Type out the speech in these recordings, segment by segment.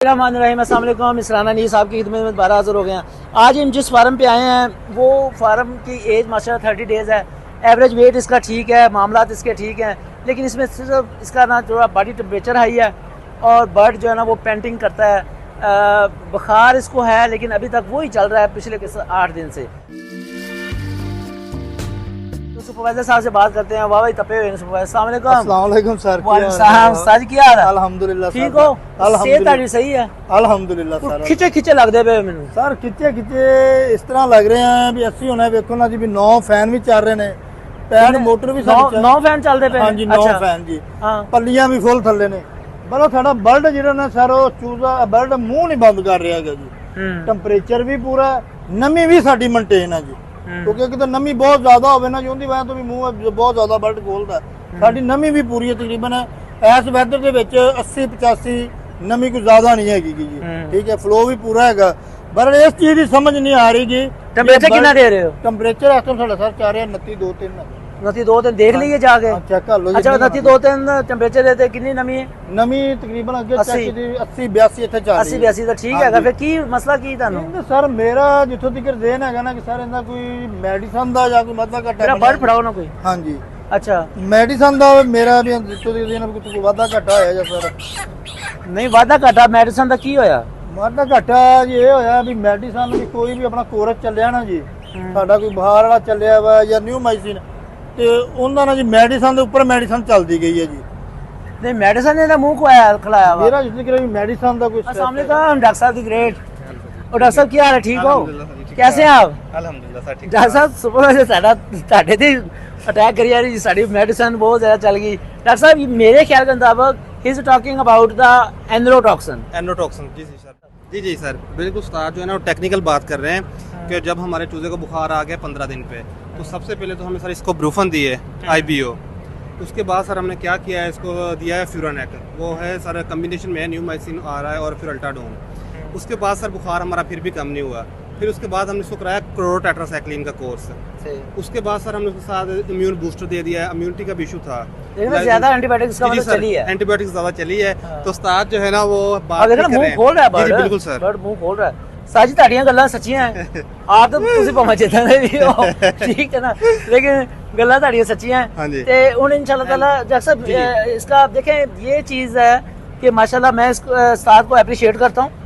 अस्सलाम वालेकुम। इसराना नी साहब की खिदमत में दोबारा हाज़िर हो गए हैं। आज हम जिस फार्म पे आए हैं वो फार्म की एज माशाल्लाह 30 डेज़ है। एवरेज वेट इसका ठीक है, मामलात इसके ठीक हैं, लेकिन इसमें सिर्फ इसका ना थोड़ा बॉडी टेम्परेचर हाई है और बर्ड जो है ना वो पेंटिंग करता है। बुखार इसको है लेकिन अभी तक वही चल रहा है पिछले 8 दिन से। तो सुपरवाइजर साहब से बात करते हैं। वाह भाई तपे हुए हैं सुपरवाइजर। अस्सलाम वालेकुम सर। सर क्या हाल है? अल्हम्दुलिल्लाह ठीक हो? सेहत ताड़ी सही है? अल्हम्दुलिल्लाह सर। खिचे खिचे लगते पे मैनू सर खिचे इस तरह लग रहे हैं भी अस्सी होना। देखो ना जी भी 9 फैन भी चल रहे ने, पैन मोटर भी 9 फैन चलते पे। हाँ जी 9 फैन जी। पल्लियां भी फुल थल्ले ने। पर साडा बर्ड जिहड़ा ना सर वो चूजा बर्ड मुंह नहीं बंद कर रहा है जी। टेंपरेचर भी पूरा, नमी भी साडी मेंटेन है जी। क्योंकि किते नमी बहुत ज्यादा होवे ना जी उनदी वजह तो भी मुंह बहुत ज्यादा बर्ड खोलदा है। साडी नमी भी पूरी है तकरीबन इस वैदर दे विच 80-85 नमी कोई ज्यादा नहीं हैगी जी। ठीक है, फ्लो भी पूरा हैगा। पर इस चीज की समझ नहीं आ रही जी। टेंपरेचर कितना दे रहे हो? टेंपरेचर इस टाइम साडा सर 29-2-3 29-2-3 देख लीजिए जाके। चेक कर लो। अच्छा 29-2-3 टेंपरेचर देते कितनी नमी है? नमी तकरीबन अगे 80-82 ਇੱਥੇ ਚੱਲ ਰਹੀ 80-82 ਤਾਂ ਠੀਕ ਹੈਗਾ। ਫਿਰ ਕੀ ਮਸਲਾ ਕੀ ਤੁਹਾਨੂੰ? ਸਰ ਮੇਰਾ ਜਿੱਥੋਂ ਤੱਕ ਜ਼ੇਨ ਹੈਗਾ ਨਾ ਕਿ ਸਰ ਇਹਦਾ ਕੋਈ ਮੈਡੀਸਨ ਦਾ ਜਾਂ ਕੋਈ ਮਤਲਬ ਘਟਾ ਮੇਰਾ ਬਰਡ ਫੜਾਓ ਨਾ ਕੋਈ। ਹਾਂਜੀ ਅੱਛਾ ਮੈਡੀਸਨ ਦਾ ਮੇਰਾ ਵੀ ਜਿੱਥੋਂ ਤੱਕ ਜ਼ੇਨ ਕੋਈ ਵਾਧਾ ਘਟਾ ਹੋਇਆ ਜਾਂ ਸਰ ਨਹੀਂ ਵਾਧਾ ਘਟਾ ਮੈਡੀਸਨ ਦਾ ਕੀ ਹੋਇਆ? ਵਾਧਾ ਘਟਾ ਜੀ ਇਹ ਹੋਇਆ ਵੀ ਮੈਡੀਸਨ ਵੀ ਕੋਈ ਵੀ ਆਪਣਾ ਕੋਰਸ ਚੱਲਿਆ ਨਾ ਜੀ, ਸਾਡਾ ਕੋਈ ਬਾਹਰ ਵਾਲਾ ਚੱਲਿਆ ਵਾ ਜਾਂ ਨਿਊ ਮੈਡੀਸਿਨ ਤੇ ਉਹਨਾਂ ਨਾਲ ਜੀ ਮੈਡੀਸਨ ਦੇ ਉੱਪਰ ਮੈਡੀਸਨ ਚੱਲਦੀ ਗਈ ਹੈ ਜੀ। नहीं मेडिसिन ने मुंह को आया खिलाया हुआ। मेरा जिक्र है मेडिसिन का कुछ। अस्सलाम वालेकुम डॉक्टर साहब दी ग्रेट। और डॉक्टर साहब क्या हाल है? ठीक हो? कैसे हैं आप? अल्हम्दुलिल्लाह सर ठीक। डॉक्टर साहब सुपरवाइजर साडा ਤੁਹਾਡੇ ਤੇ अटैक करी जा रही साडी मेडिसिन बहुत ज्यादा चल गई। डॉक्टर साहब मेरे ख्याल के मुताबिक he is talking about the endotoxin. Endotoxin जी सर। जी सर बिल्कुल। उस्ताद जो है ना टेक्निकल बात कर रहे हैं कि जब हमारे चूजे को बुखार आ गया 15 दिन पे, तो सबसे पहले तो हमें सर इसको ब्रूफन दिए IBO। उसके बाद सर हमने क्या किया है, इसको दिया है फ्यूरानेक। वो है सर कम्बिनेशन में न्यू माइसिन आ रहा है और फिर अल्टाडोन। उसके बाद सर बुखार हमारा फिर भी कम नहीं हुआ। फिर उसके बाद हमने इसको कराया क्लोरोटेट्रासाइक्लिन का कोर्स। उसके बाद सर हमने उसके साथ इम्यून बूस्टर दे दिया है। इम्यूनिटी का भी इशू था, ज्यादा एंटीबायोटिक्स का मतलब चली है। एंटीबायोटिक्स ज्यादा चली है। तो उस्ताद जो है ना वो बात मुंह खोल रहा है। बिल्कुल सर, बर्ड मुंह खोल रहा है। साजी ਤੁਹਾਡੀਆਂ ਗੱਲਾਂ ਸੱਚੀਆਂ ਹੈ। ਆਪ ਤਾਂ ਤੁਸੀਂ ਭਾਵੇਂ ਜਿੱਦਾਂ ਦੇ ਵੀ ਹੋ ठीक है ना, लेकिन गल्ला ਤੁਹਾਡੀਆਂ सच्चियां हैं। ਤੇ ਹੁਣ इंशाल्लाह ताला जैसा इसका आप देखें ये चीज़ है कि माशाल्लाह मैं इस उस्ताद को अप्रिशिएट करता हूँ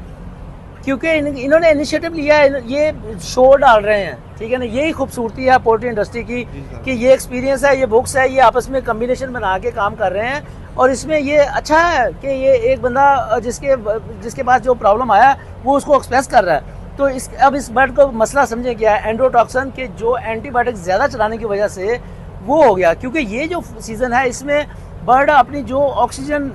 क्योंकि इन्होंने इनिशिएटिव लिया है, ये शो डाल रहे हैं। ठीक है ना, यही खूबसूरती है पोल्ट्री इंडस्ट्री की कि ये एक्सपीरियंस है, ये बुक्स है, ये आपस में कम्बिनेशन बना के काम कर रहे हैं। और इसमें ये अच्छा है कि ये एक बंदा जिसके पास जो प्रॉब्लम आया वो उसको एक्सप्रेस कर रहा है। तो अब इस बर्ड को मसला समझे क्या है, एंड्रोटॉक्सिन के जो एंटीबायोटिक्स ज़्यादा चलाने की वजह से वो हो गया। क्योंकि ये जो सीज़न है इसमें बर्ड अपनी जो ऑक्सीजन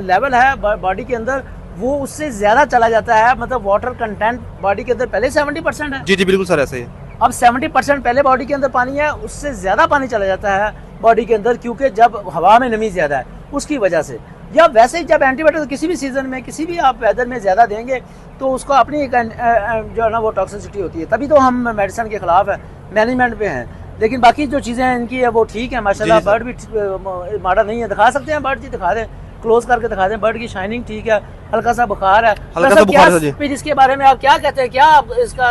लेवल है बॉडी के अंदर वो उससे ज़्यादा चला जाता है। मतलब वाटर कंटेंट बॉडी के अंदर पहले 70% है। जी बिल्कुल सर ऐसे ही। अब 70% पहले बॉडी के अंदर पानी है, उससे ज़्यादा पानी चला जाता है बॉडी के अंदर क्योंकि जब हवा में नमी ज़्यादा है उसकी वजह से। या वैसे ही जब एंटीबायोटिक किसी भी सीज़न में किसी भी आप वेदर में ज़्यादा देंगे तो उसको अपनी एक जो है ना वो टॉक्सिसिटी होती है। तभी तो हम मेडिसिन के ख़िलाफ़ है, मैनेजमेंट पे हैं। लेकिन बाकी जो चीज़ें हैं इनकी है वो ठीक है माशाल्लाह। बर्ड भी माड़ा नहीं है। दिखा सकते हैं बर्ड जी, दिखा दें, क्लोज करके दिखा दें। बर्ड की शाइनिंग ठीक है, हल्का सा बुखार है। फिर इसके बारे में आप क्या कहते हैं, क्या आप इसका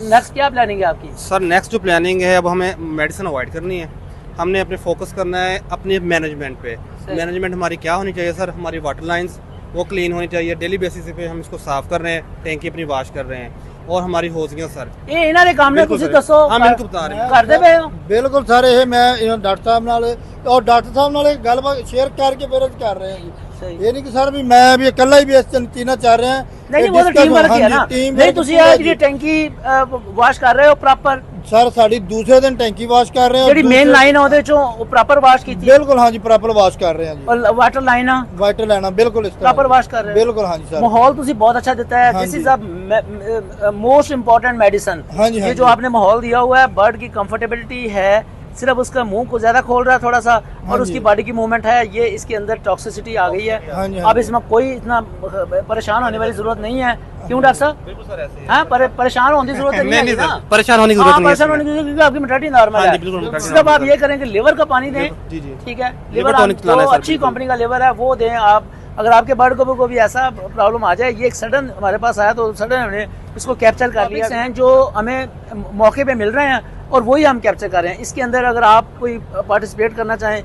नेक्स्ट क्या प्लानिंग है आपकी? सर नेक्स्ट जो प्लानिंग है अब हमें मेडिसिन अवॉइड करनी है। हमने अपने फोकस करना है अपने मैनेजमेंट पे। मैनेजमेंट हमारी क्या होनी चाहिए सर, हमारी वाटर लाइंस वो क्लीन होनी चाहिए। डेली बेसिस पे हम इसको साफ कर रहे हैं, टैंकी अपनी वाश कर रहे हैं और हमारी होजियां सर ਇਹ ਇਹਨਾਂ ਦੇ ਕੰਮ ਨੇ ਤੁਸੀਂ ਦੱਸੋ। हम इनको बता रहे हैं ਕਰਦੇ ਪਏ ਹੋ? ਬਿਲਕੁਲ ਸਰ ਇਹ ਮੈਂ ਡਾਕਟਰ ਸਾਹਿਬ ਨਾਲ ਔਰ ਡਾਕਟਰ ਸਾਹਿਬ ਨਾਲ ਗੱਲਬਾਤ ਸ਼ੇਅਰ ਕਰਕੇ ਫਿਰ ਕਰ ਰਹੇ ਹਾਂ ਜੀ। ਇਹ ਨਹੀਂ ਕਿ ਸਰ ਵੀ ਮੈਂ ਵੀ ਇਕੱਲਾ ਹੀ ਵੀ ਇਸ ਚੀਜ਼ਾਂ ਚੱਲ ਰਿਹਾ। नहीं वो तो टीम वर्क है ना। नहीं ਤੁਸੀਂ ਇਹ ਜਿਹੜੀ ਟੈਂਕੀ ਵਾਸ਼ ਕਰ ਰਹੇ ਹੋ ਪ੍ਰੋਪਰ? ਸਰ ਸਾਡੀ ਦੂਸਰੇ ਦਿਨ ਟੈਂਕੀ ਵਾਸ਼ ਕਰ ਰਹੇ ਹਾਂ। ਜਿਹੜੀ ਮੇਨ ਲਾਈਨ ਆ ਉਹਦੇ ਚੋਂ ਪ੍ਰੋਪਰ ਵਾਸ਼ ਕੀਤੀ? ਬਿਲकुल ਹਾਂਜੀ ਪ੍ਰੋਪਰ ਵਾਸ਼ ਕਰ ਰਹੇ ਹਾਂ ਜੀ। और वाटर लाइन आ ਵਾਟਰ ਲੈਣਾ ਬਿਲकुल ਇਸ ਤਰ੍ਹਾਂ प्रॉपर वाश कर रहे हैं? ਬਿਲकुਲ ਹਾਂਜੀ ਸਰ। माहौल ਤੁਸੀਂ बहुत अच्छा देता है। This is a most important medicine. ये जो आपने माहौल दिया हुआ है, बर्ड की कंफर्टेबिलिटी है, सिर्फ उसका मुंह को ज्यादा खोल रहा है थोड़ा सा और उसकी बॉडी की मूवमेंट है, ये इसके अंदर टॉक्सिसिटी आ गई है। अब इसमें कोई इतना परेशान होने वाली जरूरत नहीं है। क्यों डॉक्टर साहब? बिल्कुल सर ऐसे ही। हाँ परेशान होने की जरूरत नहीं है ना। परेशान होने की जरूरत नहीं है। परेशान होने की जरूरत क्योंकि आपकी मेटाटी नॉर्मल है। सिर्फ आप ये करें कि लिवर का पानी दें। ठीक है, लिवर अच्छी कंपनी का लिवर है वो दें आप। अगर आपके बर्ड को भी ऐसा प्रॉब्लम आ जाए, ये एक सडन हमारे पास आया तो सडन हमने इसको कैप्चर कर लिया हैं जो हमें मौके पे मिल रहे हैं और वही हम कैप्चर कर रहे हैं। इसके अंदर अगर आप कोई पार्टिसिपेट करना चाहें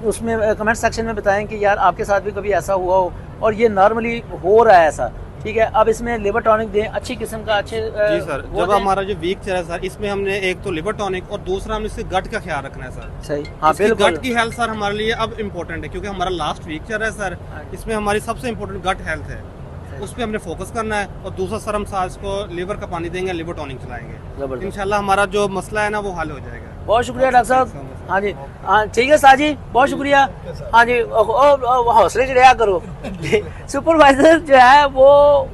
उसमें कमेंट सेक्शन में बताएं कि यार आपके साथ भी कभी ऐसा हुआ हो और ये नॉर्मली हो रहा है ऐसा, ठीक है। अब इसमें लिवर टॉनिक दें अच्छी किस्म का, अच्छे जी सर। जब हमारा जो वीक चल रहा है सर, इसमें हमने एक तो लिवर टॉनिक और दूसरा हमने इससे गट का ख्याल रखना है सर। सही, हाँ बिल्कुल। गट की हेल्थ सर हमारे लिए अब इम्पोर्टेंट है क्योंकि हमारा लास्ट वीक चल रहा है सर, इसमें हमारी सबसे इम्पोर्टेंट गट हेल्थ है, उस पर हमने फोकस करना है। और दूसरा सर हम साथ को लिवर का पानी देंगे, लिवर टॉनिक चलाएंगे, इंशाल्लाह हमारा जो मसला है ना वो हल हो जाएगा। बहुत शुक्रिया डॉक्टर साहब। हाँ जी, हाँ ठीक है साजी, बहुत शुक्रिया। हाँ जी, हौसले से रहा करो। सुपरवाइजर जो है वो,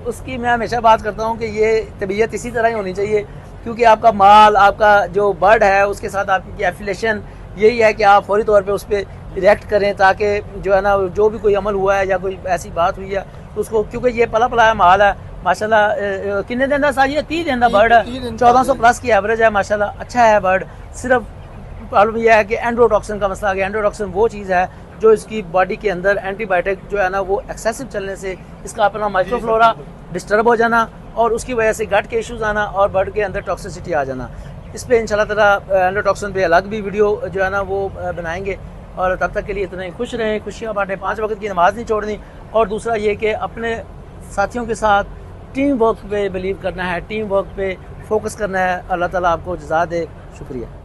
उसकी मैं हमेशा बात करता हूँ कि ये तबीयत इसी तरह ही होनी चाहिए क्योंकि आपका माल, आपका जो बर्ड है उसके साथ आपकी एफिलेशन यही है कि आप फौरी तौर पे उस पर रिएक्ट करें ताकि जो है ना जो भी कोई अमल हुआ है या कोई ऐसी बात हुई है तो उसको, क्योंकि ये पला पलाया माल है माशाल्लाह। कितने दिन का साजी है? 30 दिन का बर्ड है, 1400 प्लस की एवरेज है माशाल्लाह, अच्छा है बर्ड। सिर्फ प्रॉब्लम यह है कि एंड्रोटॉक्सिन का मसला आ गया। एंड्रोटॉक्सिन वो चीज़ है जो इसकी बॉडी के अंदर एंटीबायोटिक जो है ना वो एक्सेसिव चलने से इसका अपना माइक्रोफ्लोरा डिस्टर्ब हो जाना और उसकी वजह से गट के इश्यूज आना और बर्ड के अंदर टॉक्सिसिटी आ जाना। इस पर इंशाल्लाह ताला एंड्रोटॉक्सिन पे अलग भी वीडियो जो है ना वो बनाएंगे। और तब तक के लिए इतना ही खुश रहें, खुशियाँ बांटें, 5 वक्त की नमाज नहीं छोड़नी। और दूसरा ये कि अपने साथियों के साथ टीम वर्क पे बिलीव करना है, टीम वर्क पे फोकस करना है। अल्लाह ताला आपको जज़ा दे। शुक्रिया।